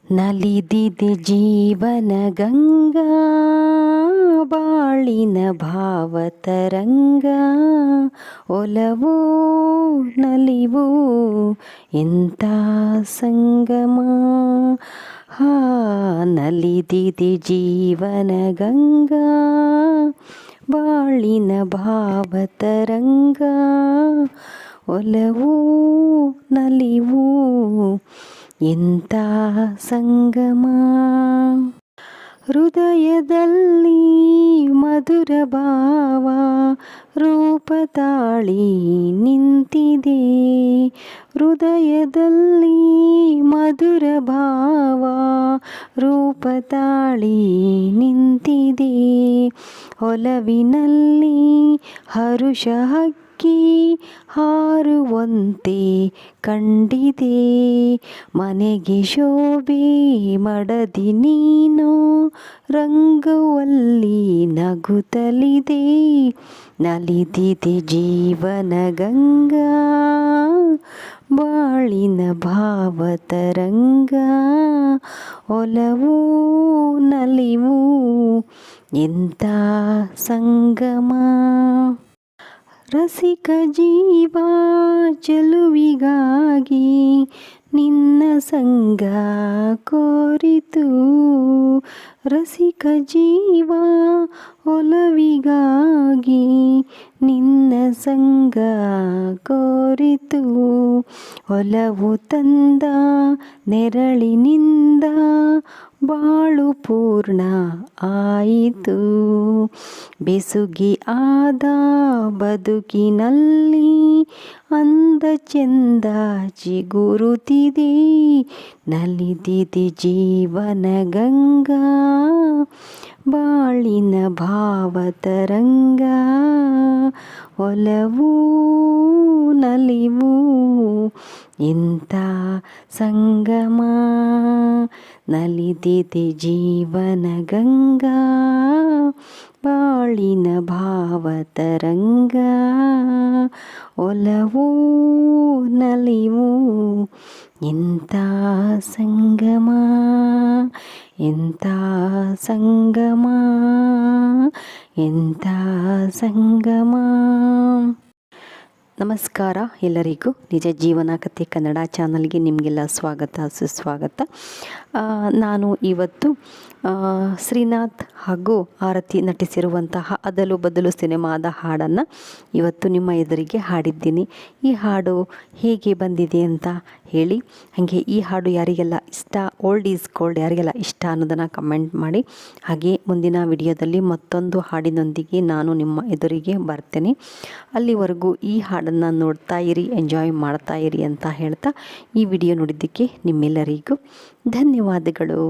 ನಲಿದಿದೆ ಜೀವನ ಗಂಗಾ ಬಾಳಿನ ಭಾವತರಂಗ ಒಲವೋ ನಲಿವೋ ಎಂಥ ಸಂಗಮ ಹಾ ನಲಿದಿದೆ ಜೀವನ ಗಂಗಾ ಬಾಳಿನ ಭಾವತರಂಗ ಒಲವೋ ನಲಿವೋ ಎಂಥ ಸಂಗಮ ಹೃದಯದಲ್ಲಿ ಮಧುರ ಭಾವ ರೂಪ ತಾಳಿ ನಿಂತಿದೆ ಹೃದಯದಲ್ಲಿ ಮಧುರ ಭಾವ ರೂಪ ತಾಳಿ ನಿಂತಿದೆ ಒಲವಿನಲ್ಲಿ ಹರುಷ ಹಕ್ಕಿ ಹಾರುವಂತೆ ಕಂಡಿದೆ ಮನೆಗೆ ಶೋಭೆ ಮಡದಿ ನೀನು ರಂಗುವಲ್ಲಿ ನಗುತ್ತಲಿದೆ ನಲಿದಿದೆ ಜೀವನ ಗಂಗಾ ಬಾಳಿನ ಭಾವತರಂಗ ಒಲವೋ ನಲಿವೋ ಎಂಥ ಸಂಗಮ ರಸಿಕ ಜೀವ ಚೆಲುವಿಗಾಗಿ ನಿನ್ನ ಸಂಗ ಕೋರಿತು ರಸಿಕ ಜೀವ ಒಲವಿಗಾಗಿ ನಿನ್ನ ಸಂಗ ಕೋರಿತು ಒಲವು ತಂದ ನೆರಳಿನಿಂದ ಬಾಳು ಪೂರ್ಣ ಆಯಿತು ಬೆಸುಗಿ ಆದ ಬದುಕಿನಲ್ಲಿ ಅಂದ ಚೆಂದ ಚಿಗುರುತ್ತಿದೆ ನಲಿದಿದೆ ಜೀವನ ಗಂಗಾ ಬಾಳಿನ ಭಾವತರಂಗ ಒಲವೋ ನಲಿವೋ ಎಂಥ ಸಂಗಮ ನಲಿದಿದೆ ಜೀವನ ಗಂಗಾ ಬಾಳಿನ ಭಾವತರಂಗ ಒಲವೋ ನಲಿವೋ ಎಂಥ ಸಂಗಮ ಎಂಥ ಸಂಗಮ ಎಂಥ ಸಂಗಮ. ನಮಸ್ಕಾರ ಎಲ್ಲರಿಗೂ ನಿಜ ಜೀವನ ಕಥೆ ಕನ್ನಡ ಚಾನಲ್ಗೆ ನಿಮಗೆಲ್ಲ ಸ್ವಾಗತ ಸುಸ್ವಾಗತ. ನಾನು ಇವತ್ತು ಶ್ರೀನಾಥ್ ಹಾಗೂ ಆರತಿ ನಟಿಸಿರುವಂತಹ ಅದಲು ಬದಲು ಸಿನಿಮಾದ ಹಾಡನ್ನು ಇವತ್ತು ನಿಮ್ಮ ಎದುರಿಗೆ ಹಾಡಿದ್ದೀನಿ. ಈ ಹಾಡು ಹೇಗೆ ಬಂದಿದೆ ಅಂತ ಹೇಳಿ, ಹಾಗೆ ಈ ಹಾಡು ಯಾರಿಗೆಲ್ಲ ಇಷ್ಟ, ಓಲ್ಡ್ ಈಸ್ ಗೋಲ್ಡ್ ಯಾರಿಗೆಲ್ಲ ಇಷ್ಟ ಅನ್ನೋದನ್ನು ಕಮೆಂಟ್ ಮಾಡಿ. ಹಾಗೆ ಮುಂದಿನ ವಿಡಿಯೋದಲ್ಲಿ ಮತ್ತೊಂದು ಹಾಡಿನೊಂದಿಗೆ ನಾನು ನಿಮ್ಮ ಎದುರಿಗೆ ಬರ್ತೇನೆ. ಅಲ್ಲಿವರೆಗೂ ಈ ಹಾಡನ್ನು ನೋಡ್ತಾ ಇರಿ, ಎಂಜಾಯ್ ಮಾಡ್ತಾ ಇರಿ ಅಂತ ಹೇಳ್ತಾ ಈ ವಿಡಿಯೋ ನೋಡಿದ್ದಕ್ಕೆ ನಿಮ್ಮೆಲ್ಲರಿಗೂ ಧನ್ಯವಾದಗಳು.